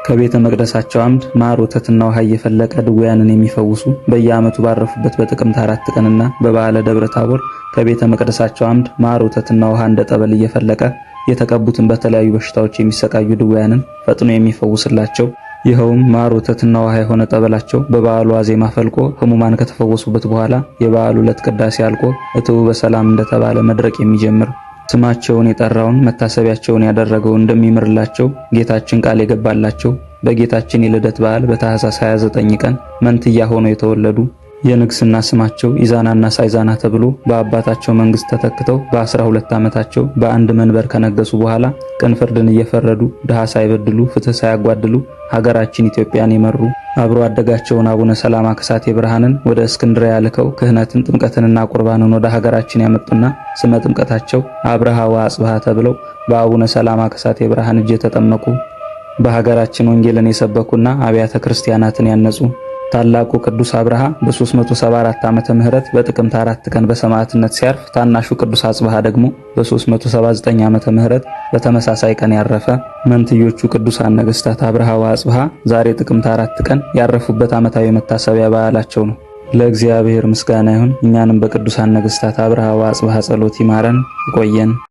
ከቤተ መቅደሳቸው አምድ ማር ወተትና ውሃ እየፈለቀ ድውያንን የሚፈውሱ በየዓመቱ ባረፉበት በጥቅምት 4 ቀንና በበዓለ ደብረ ታቦር ከቤተ መቅደሳቸው አምድ ማር ወተትና ውሃ እንደ ጠበል እየፈለቀ የተቀቡትን በተለያዩ በሽታዎች የሚሰቃዩ ድውያንን ፈጥኖ የሚፈውስላቸው ይኸውም ማር ወተትና ውሃ የሆነ ጠበላቸው በበዓሉ ዋዜማ ፈልቆ ሕሙማን ከተፈወሱበት በኋላ የበዓሉ ዕለት ቅዳሴ አልቆ እትው በሰላም እንደተባለ መድረቅ የሚጀምር ስማቸውን የጠራውን መታሰቢያቸውን ያደረገው እንደሚምርላቸው ጌታችን ቃል የገባላቸው በጌታችን የልደት በዓል በታኅሳስ 29 ቀን መንትያ ሆነው የተወለዱ የንግስና ስማቸው ኢዛናና ሳይዛና ተብሎ በአባታቸው መንግስት ተተክተው በ12 ዓመታቸው በአንድ መንበር ከነገሱ በኋላ ቅን ፍርድን እየፈረዱ ድሃ ሳይበድሉ ፍትህ ሳያጓድሉ ሀገራችን ኢትዮጵያን የመሩ አብሮ አደጋቸውን አቡነ ሰላማ ከሳቴ ብርሃንን ወደ እስክንድርያ ልከው ክህነትን ጥምቀትንና ቁርባንን ወደ ሀገራችን ያመጡና ስመ ጥምቀታቸው አብርሃ ወአጽብሃ ተብለው በአቡነ ሰላማ ከሳቴ ብርሃን እጅ የተጠመቁ በሀገራችን ወንጌልን የሰበኩና አብያተ ክርስቲያናትን ያነጹ ታላቁ ቅዱስ አብርሃ በ374 ዓመተ ምህረት በጥቅምት 4 ቀን በሰማዕትነት ሲያርፍ ታናሹ ቅዱስ አጽብሃ ደግሞ በ379 ዓመተ ምህረት በተመሳሳይ ቀን ያረፈ መንትዮቹ ቅዱሳን ነገስታት አብርሃ ወአጽብሃ ዛሬ ጥቅምት 4 ቀን ያረፉበት ዓመታዊ መታሰቢያ በዓላቸው ነው። ለእግዚአብሔር ምስጋና ይሁን። እኛንም በቅዱሳን ነገስታት አብርሃ ወአጽብሃ ጸሎት ይማረን ይቆየን።